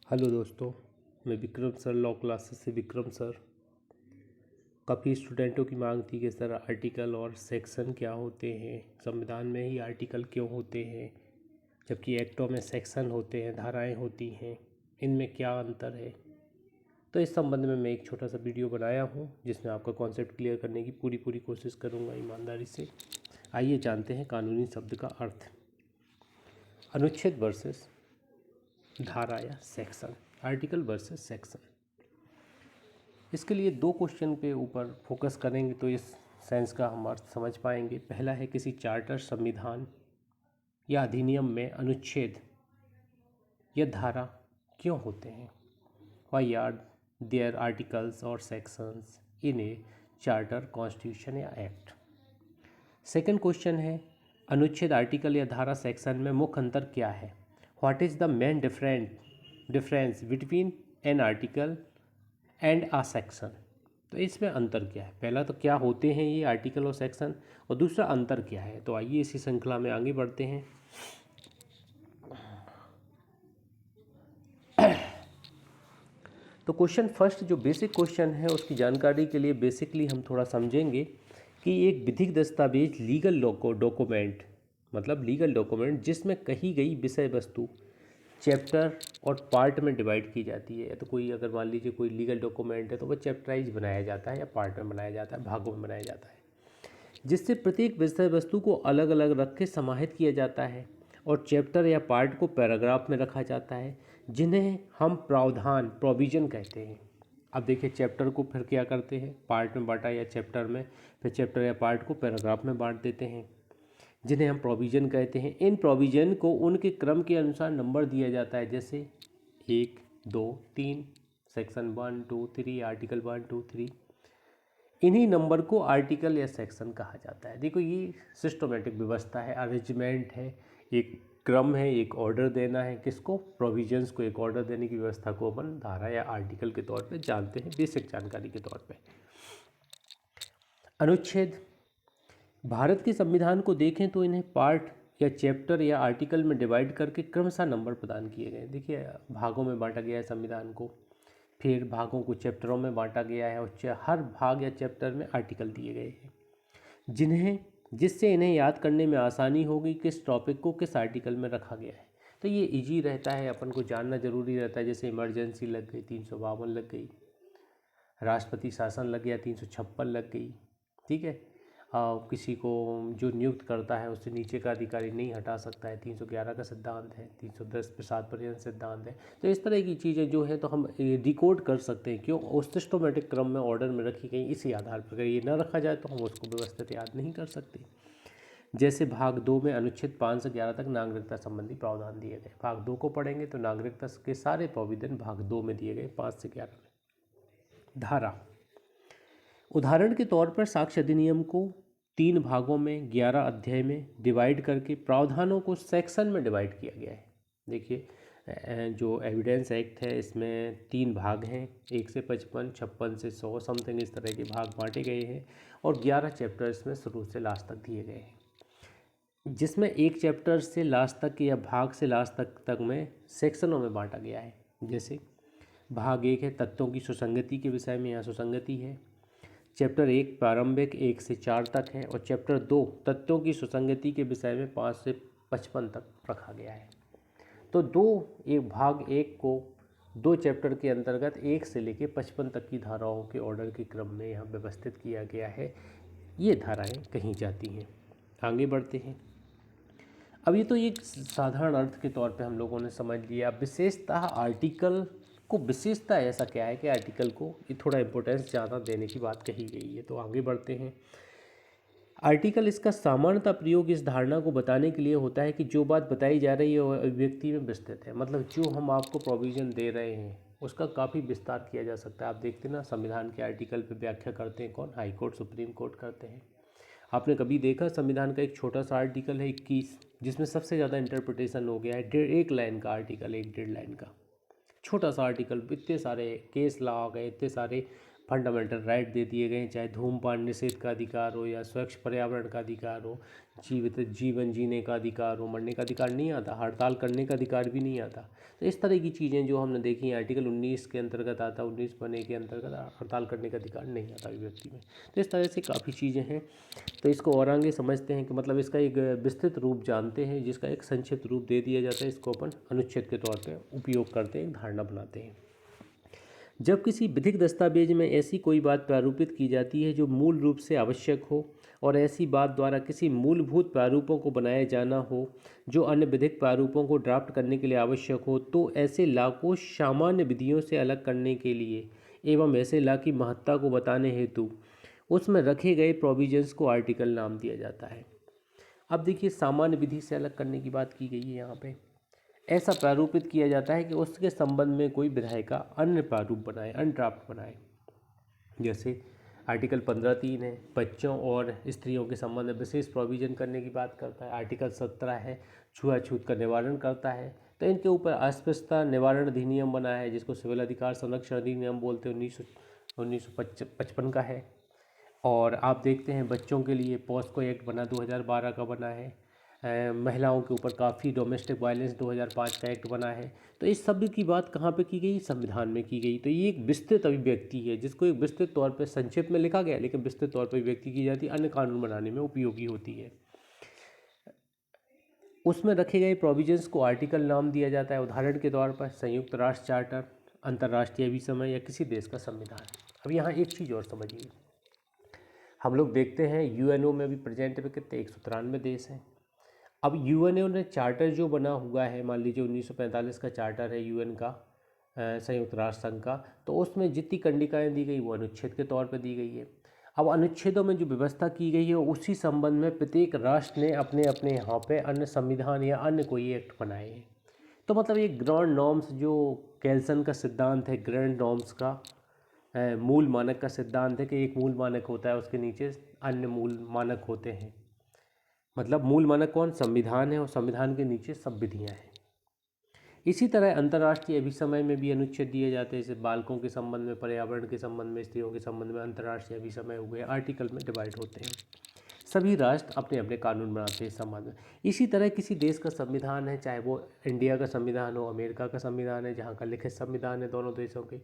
Hello दोस्तों, मैं Vikram sir law classes से विक्रम सर। काफ़ी स्टूडेंटों की मांग थी कि सर आर्टिकल और सेक्शन क्या होते हैं, संविधान में ही आर्टिकल क्यों होते हैं जबकि एक्टों में सेक्शन होते हैं, धाराएं होती हैं, इनमें क्या अंतर है। तो इस संबंध में मैं एक छोटा सा वीडियो बनाया हूँ जिसमें आपका कॉन्सेप्ट क्लियर करने की पूरी कोशिश करूँगा ईमानदारी से। आइए जानते हैं कानूनी शब्द का अर्थ। अनुच्छेद वर्सेस धारा या सेक्शन, आर्टिकल वर्सेस सेक्शन। इसके लिए दो क्वेश्चन पे ऊपर फोकस करेंगे तो इस सेंस का हम अर्थ समझ पाएंगे। पहला है किसी चार्टर, संविधान या अधिनियम में अनुच्छेद या धारा क्यों होते हैं। व्हाई आर देयर आर्टिकल्स और सेक्शंस इन ए चार्टर, कॉन्स्टिट्यूशन या एक्ट। सेकंड क्वेश्चन है अनुच्छेद, आर्टिकल या धारा, सेक्शन में मुख्य अंतर क्या है। What is the main difference between an article and a section. तो इसमें अंतर क्या है, पहला तो क्या होते हैं ये आर्टिकल और सेक्शन, और दूसरा अंतर क्या है। तो आइए इसी श्रृंखला में आगे बढ़ते हैं। तो क्वेश्चन फर्स्ट जो बेसिक क्वेश्चन है उसकी जानकारी के लिए बेसिकली हम थोड़ा समझेंगे कि एक विधिक दस्तावेज लीगल डॉक्यूमेंट, मतलब लीगल डॉक्यूमेंट जिसमें कही गई विषय वस्तु चैप्टर और पार्ट में डिवाइड की जाती है। तो कोई अगर मान लीजिए कोई लीगल डॉक्यूमेंट है तो वह चैप्टराइज बनाया जाता है या पार्ट में बनाया जाता है, भागों में बनाया जाता है, जिससे प्रत्येक विषय वस्तु को अलग अलग रख के समाहित किया जाता है और चैप्टर या पार्ट को पैराग्राफ में रखा जाता है, जिन्हें हम प्रावधान, प्रोविजन कहते हैं। अब देखिए चैप्टर को फिर क्या करते हैं, पार्ट में बांटा या चैप्टर में, फिर चैप्टर या पार्ट को पैराग्राफ में बांट देते हैं, जिन्हें हम प्रोविज़न कहते हैं। इन प्रोविज़न को उनके क्रम के अनुसार नंबर दिया जाता है, जैसे 1, 2, 3, सेक्शन 1, 2, 3, आर्टिकल 1, 2, 3। इन्हीं नंबर को आर्टिकल या सेक्शन कहा जाता है। देखो ये सिस्टमेटिक व्यवस्था है, अरेंजमेंट है, एक क्रम है, एक ऑर्डर देना है, किसको, प्रोविजंस को एक ऑर्डर देने की व्यवस्था को अपन धारा या आर्टिकल के तौर पे जानते हैं, बेसिक जानकारी के तौर पे। अनुच्छेद, भारत के संविधान को देखें तो इन्हें पार्ट या चैप्टर या आर्टिकल में डिवाइड करके क्रमशः नंबर प्रदान किए गए। देखिए भागों में बांटा गया है संविधान को, फिर भागों को चैप्टरों में बांटा गया है और हर भाग या चैप्टर में आर्टिकल दिए गए हैं, जिससे इन्हें याद करने में आसानी होगी किस टॉपिक को किस आर्टिकल में रखा गया है। तो ये इजी रहता है, अपन को जानना जरूरी रहता है। जैसे इमरजेंसी लग गई 352 लग गई, राष्ट्रपति शासन लग गया 356 लग गई, ठीक है। किसी को जो नियुक्त करता है उससे नीचे का अधिकारी नहीं हटा सकता है, 311 का सिद्धांत है, 310 प्रसाद पर्यंत सिद्धांत है। तो इस तरह की चीज़ें जो है तो हम डिकोड कर सकते हैं, क्यों, उस सिस्टमेटिक क्रम में ऑर्डर में रखी गई, इसी आधार पर। अगर ये ना रखा जाए तो हम उसको व्यवस्थित याद नहीं कर सकते। जैसे भाग 2 में अनुच्छेद 5 से 11 तक नागरिकता संबंधी प्रावधान दिए गए। भाग 2 को पढ़ेंगे तो नागरिकता के सारे प्रावधान भाग 2 में दिए गए, 5 से 11 में। धारा, उदाहरण के तौर पर साक्ष्य अधिनियम को 3 भागों में 11 अध्याय में डिवाइड करके प्रावधानों को सेक्शन में डिवाइड किया गया है। देखिए जो एविडेंस एक्ट है इसमें 3 भाग हैं, 1 से 55, 56 से 100 समथिंग, इस तरह के भाग बांटे गए हैं और 11 चैप्टर इसमें शुरू से लास्ट तक दिए गए हैं, जिसमें एक चैप्टर से लास्ट तक या भाग से लास्ट तक में सेक्शनों में बांटा गया है। जैसे भाग 1 है तत्वों की सुसंगति के विषय में, यहाँ सुसंगति है। चैप्टर 1 प्रारंभिक 1 से 4 तक है और चैप्टर 2 तत्वों की सुसंगति के विषय में 5 से 55 तक रखा गया है। तो एक भाग 1 को 2 चैप्टर के अंतर्गत 1 से लेकर 55 तक की धाराओं के ऑर्डर के क्रम में यहाँ व्यवस्थित किया गया है। ये धाराएं कहीं जाती हैं। आगे बढ़ते हैं। अब ये तो एक साधारण अर्थ के तौर पे हम लोगों ने समझ लिया। विशेषतः आर्टिकल को, विशेषता ऐसा क्या है कि आर्टिकल को ये थोड़ा इम्पोर्टेंस ज़्यादा देने की बात कही गई है। तो आगे बढ़ते हैं। आर्टिकल, इसका सामान्यतः प्रयोग इस धारणा को बताने के लिए होता है कि जो बात बताई जा रही है वह अभिव्यक्ति में विस्तृत है। मतलब जो हम आपको प्रोविज़न दे रहे हैं उसका काफ़ी विस्तार किया जा सकता है। आप देखते हैं ना, संविधान के आर्टिकल पर व्याख्या करते हैं कौन, हाई कोर्ट, सुप्रीम कोर्ट करते हैं। आपने कभी देखा संविधान का एक छोटा सा आर्टिकल है 21, जिसमें सबसे ज़्यादा इंटरप्रिटेशन हो गया है, 1 लाइन का आर्टिकल, 1 डेढ़ लाइन का छोटा सा आर्टिकल, इतने सारे केस ला आ गए, इतने सारे फंडामेंटल राइट दे दिए गए हैं, चाहे धूमपान निषेध का अधिकार हो या स्वच्छ पर्यावरण का अधिकार हो, जीवित जीवन जीने का अधिकार हो, मरने का अधिकार नहीं आता, हड़ताल करने का अधिकार भी नहीं आता। तो इस तरह की चीज़ें जो हमने देखी हैं आर्टिकल 19 के अंतर्गत आता, 19 के अंतर्गत हड़ताल करने का अधिकार नहीं आता अभिव्यक्ति में। तो इस तरह से काफ़ी चीज़ें हैं। तो इसको और आगे समझते हैं कि मतलब इसका एक विस्तृत रूप जानते हैं, जिसका एक संक्षिप्त रूप दे दिया जाता है। इसको अपन अनुच्छेद के तौर पर उपयोग करते हैं, एक धारणा बनाते हैं। जब किसी विधिक दस्तावेज में ऐसी कोई बात प्रारूपित की जाती है जो मूल रूप से आवश्यक हो और ऐसी बात द्वारा किसी मूलभूत प्रारूपों को बनाया जाना हो जो अन्य विधिक प्रारूपों को ड्राफ्ट करने के लिए आवश्यक हो, तो ऐसे लॉ को सामान्य विधियों से अलग करने के लिए एवं ऐसे लॉ की महत्ता को बताने हेतु उसमें रखे गए प्रोविजंस को आर्टिकल नाम दिया जाता है। अब देखिए, सामान्य विधि से अलग करने की बात की गई है यहाँ पे। ऐसा प्रारूपित किया जाता है कि उसके संबंध में कोई विधायिका का अन्य प्रारूप बनाए, अन्य ड्राफ्ट बनाए। जैसे आर्टिकल 15(3) है, बच्चों और स्त्रियों के संबंध में विशेष प्रोविज़न करने की बात करता है। आर्टिकल 17 है, छुआछूत का निवारण करता है। तो इनके ऊपर अस्पृश्यता निवारण अधिनियम बना है, जिसको सिविल अधिकार संरक्षण अधिनियम बोलते हैं, 1955 का है। और आप देखते हैं बच्चों के लिए पॉस्को एक्ट बना, 2012 का बना है। महिलाओं के ऊपर काफ़ी डोमेस्टिक वायलेंस 2005 का एक्ट बना है। तो इस सब की बात कहाँ पे की गई? संविधान में की गई। तो ये एक विस्तृत अभिव्यक्ति है, जिसको एक विस्तृत तौर पे संक्षेप में लिखा गया, लेकिन विस्तृत तौर पर अभिव्यक्ति की जाती है, अन्य कानून बनाने में उपयोगी होती है। उसमें रखे गए प्रोविजंस को आर्टिकल नाम दिया जाता है। उदाहरण के तौर पर संयुक्त राष्ट्र चार्टर, अंतर्राष्ट्रीय अभिसमय या किसी देश का संविधान। अब यहाँ एक चीज़ और समझिए, हम लोग देखते हैं यूएनओ में भी प्रेजेंट में कितने 193 देश हैं। अब यूएनओ ने चार्टर जो बना हुआ है, मान लीजिए 1945 का चार्टर है यूएन का, संयुक्त राष्ट्र संघ का, तो उसमें जितनी कंडिकाएँ दी गई वो अनुच्छेद के तौर पर दी गई है। अब अनुच्छेदों में जो व्यवस्था की गई है उसी संबंध में प्रत्येक राष्ट्र ने अपने अपने यहाँ पे अन्य संविधान या अन्य कोई एक्ट बनाए हैं। तो मतलब ये ग्रांड नॉर्म्स जो केल्सन का सिद्धांत है, ग्रैंड नॉर्म्स का मूल मानक का सिद्धांत है कि एक मूल मानक होता है, उसके नीचे अन्य मूल मानक होते हैं। मतलब मूल मानक कौन? संविधान है, और संविधान के नीचे सब विधियाँ हैं। इसी तरह अंतर्राष्ट्रीय अभिसमय में भी अनुच्छेद दिए जाते हैं, जैसे बालकों के संबंध में, पर्यावरण के संबंध में, स्त्रियों के संबंध में अंतर्राष्ट्रीय अभिसमय हुए, आर्टिकल में डिवाइड होते हैं। सभी राष्ट्र अपने अपने कानून बनाते हैं इस संबंध में। इसी तरह किसी देश का संविधान है, चाहे वो इंडिया का संविधान हो, अमेरिका का संविधान है, जहाँ का लिखित संविधान है दोनों देशों के।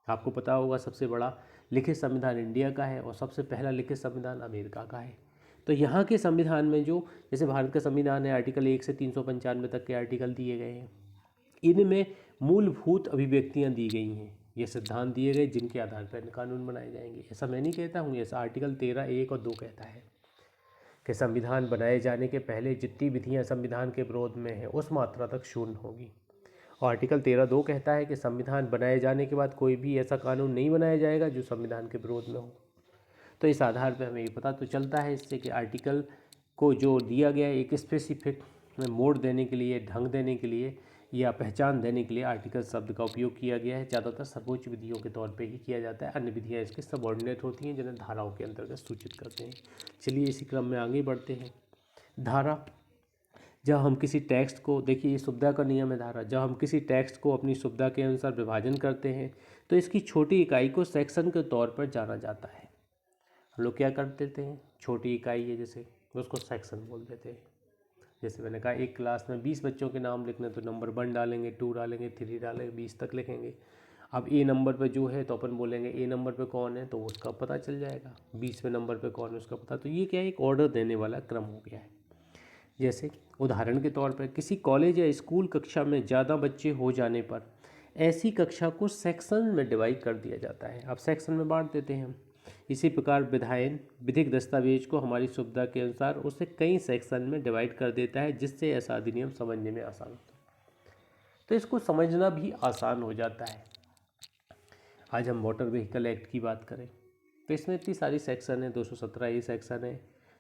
आपको पता होगा सबसे बड़ा लिखित संविधान इंडिया का है और सबसे पहला लिखित संविधान अमेरिका का है। तो यहाँ के संविधान में जो, जैसे भारत का संविधान है, आर्टिकल 1 से 395 तक के आर्टिकल दिए गए हैं। इनमें मूलभूत अभिव्यक्तियाँ दी गई हैं, ये सिद्धांत दिए गए जिनके आधार पर कानून बनाए जाएंगे। ऐसा मैं नहीं कहता हूँ, ऐसा आर्टिकल 13, 1 और 2 कहता है कि संविधान बनाए जाने के पहले जितनी विधियाँ संविधान के विरोध में हैं उस मात्रा तक शून्य होगी। और आर्टिकल 13(2) कहता है कि संविधान बनाए जाने के बाद कोई भी ऐसा कानून नहीं बनाया जाएगा जो संविधान के विरोध में हो। तो इस आधार पर हमें ये पता तो चलता है इससे कि आर्टिकल को जो दिया गया एक स्पेसिफिक मोड़ देने के लिए, ढंग देने के लिए या पहचान देने के लिए आर्टिकल शब्द का उपयोग किया गया है। ज़्यादातर सर्वोच्च विधियों के तौर पे ही किया जाता है, अन्य विधियाँ इसके सबऑर्डिनेट होती हैं जिन्हें धाराओं के अंतर्गत सूचित करते हैं। चलिए इसी क्रम में आगे बढ़ते हैं। धारा, जब हम किसी टेक्स्ट को, देखिए ये सुविधा का नियम है धारा, जब हम किसी टेक्स्ट को अपनी सुविधा के अनुसार विभाजन करते हैं तो इसकी छोटी इकाई को सेक्शन के तौर पर जाना जाता है। हम लोग क्या कर देते हैं, छोटी इकाई है जैसे, उसको सेक्शन बोल देते हैं। जैसे मैंने कहा एक क्लास में 20 बच्चों के नाम लिखने, तो नंबर 1 डालेंगे, 2 डालेंगे, 3 डालेंगे, 20 तक लिखेंगे। अब ए नंबर पे जो है तो अपन बोलेंगे ए नंबर पे कौन है, तो उसका पता चल जाएगा। 20वें नंबर पे कौन है उसका पता। तो ये क्या है, एक ऑर्डर देने वाला क्रम हो गया है। जैसे उदाहरण के तौर पर किसी कॉलेज या स्कूल कक्षा में ज़्यादा बच्चे हो जाने पर ऐसी कक्षा को सेक्शन में डिवाइड कर दिया जाता है। अब सेक्शन में बांट देते हैं हम। इसी प्रकार विधायन विधिक दस्तावेज को हमारी सुविधा के अनुसार उसे कई सेक्शन में डिवाइड कर देता है, जिससे ऐसा अधिनियम समझने में आसान होता है। तो इसको समझना भी आसान हो जाता है। आज हम मोटर व्हीकल एक्ट की बात करें तो इसमें इतनी सारी सेक्शन है, 217 ये सेक्शन है।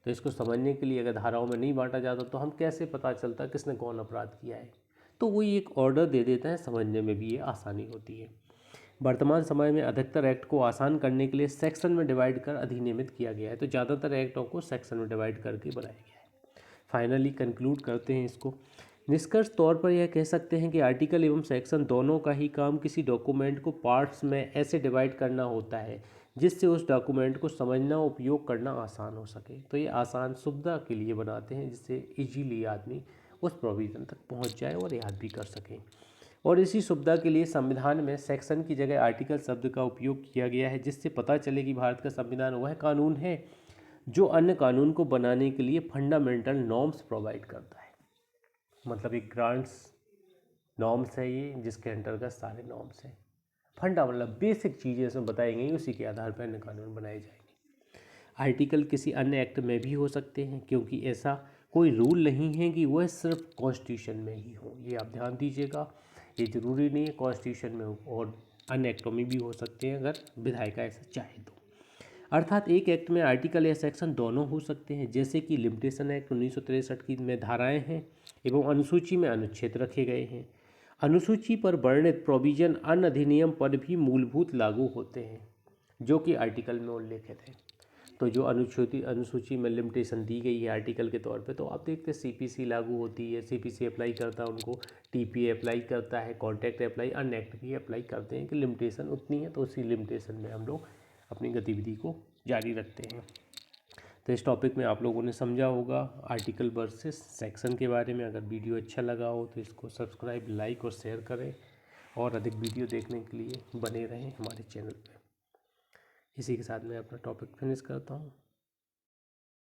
तो इसको समझने के लिए अगर धाराओं में नहीं बांटा जाता तो हम कैसे पता चलता किसने कौन अपराध किया है। तो वो एक ऑर्डर दे देता है, समझने में भी ये आसानी होती है। वर्तमान समय में अधिकतर एक्ट को आसान करने के लिए सेक्शन में डिवाइड कर अधिनियमित किया गया है। तो ज़्यादातर एक्टों को सेक्शन में डिवाइड करके बनाया गया है। फाइनली कंक्लूड करते हैं इसको। निष्कर्ष तौर पर यह कह सकते हैं कि आर्टिकल एवं सेक्शन दोनों का ही काम किसी डॉक्यूमेंट को पार्ट्स में ऐसे डिवाइड करना होता है जिससे उस डॉक्यूमेंट को समझना उपयोग करना आसान हो सके। तो ये आसान सुविधा के लिए बनाते हैं जिससे इजीली आदमी उस प्रोविज़न तक पहुंच जाए और याद भी कर सके। और इसी सुविधा के लिए संविधान में सेक्शन की जगह आर्टिकल शब्द का उपयोग किया गया है, जिससे पता चले कि भारत का संविधान वह कानून है जो अन्य कानून को बनाने के लिए फंडामेंटल नॉर्म्स प्रोवाइड करता है। मतलब एक ग्रांट्स नॉर्म्स है ये, जिसके अंतर्गत सारे नॉर्म्स हैं। फंडा मतलब बेसिक चीज़ें इसमें बताई गई, उसी के आधार पर अन्य कानून बनाए जाएंगे। आर्टिकल किसी अन्य एक्ट में भी हो सकते हैं, क्योंकि ऐसा कोई रूल नहीं है कि वह सिर्फ कॉन्स्टिट्यूशन में ही हो। ये आप ध्यान दीजिएगा, ये ज़रूरी नहीं है कॉन्स्टिट्यूशन में हो, और अन्य एक्टों में भी हो सकते हैं अगर विधायिका ऐसा चाहे तो। अर्थात एक एक्ट में आर्टिकल या सेक्शन दोनों हो सकते हैं, जैसे कि लिमिटेशन एक्ट 1963 की में धाराएं हैं एवं अनुसूची में अनुच्छेद रखे गए हैं। अनुसूची पर वर्णित प्रोविजन अन्य अधिनियम पर भी मूलभूत लागू होते हैं, जो कि आर्टिकल में उल्लेखित है। तो जो अनुसूची में लिमिटेशन दी गई है आर्टिकल के तौर पे, तो आप देखते हैं सीपीसी लागू होती है, सीपीसी अप्लाई करता है उनको, टीपीए अप्लाई करता है, कॉन्ट्रैक्ट अप्लाई, अन्य एक्ट भी अप्लाई करते हैं कि लिमिटेशन उतनी है, तो उसी लिमिटेशन में हम लोग अपनी गतिविधि को जारी रखते हैं। तो इस टॉपिक में आप लोगों ने समझा होगा आर्टिकल वर्सेस सेक्शन के बारे में। अगर वीडियो अच्छा लगा हो तो इसको सब्सक्राइब, लाइक और शेयर करें, और अधिक वीडियो देखने के लिए बने रहें हमारे चैनल पे। इसी के साथ मैं अपना टॉपिक फिनिश करता हूँ।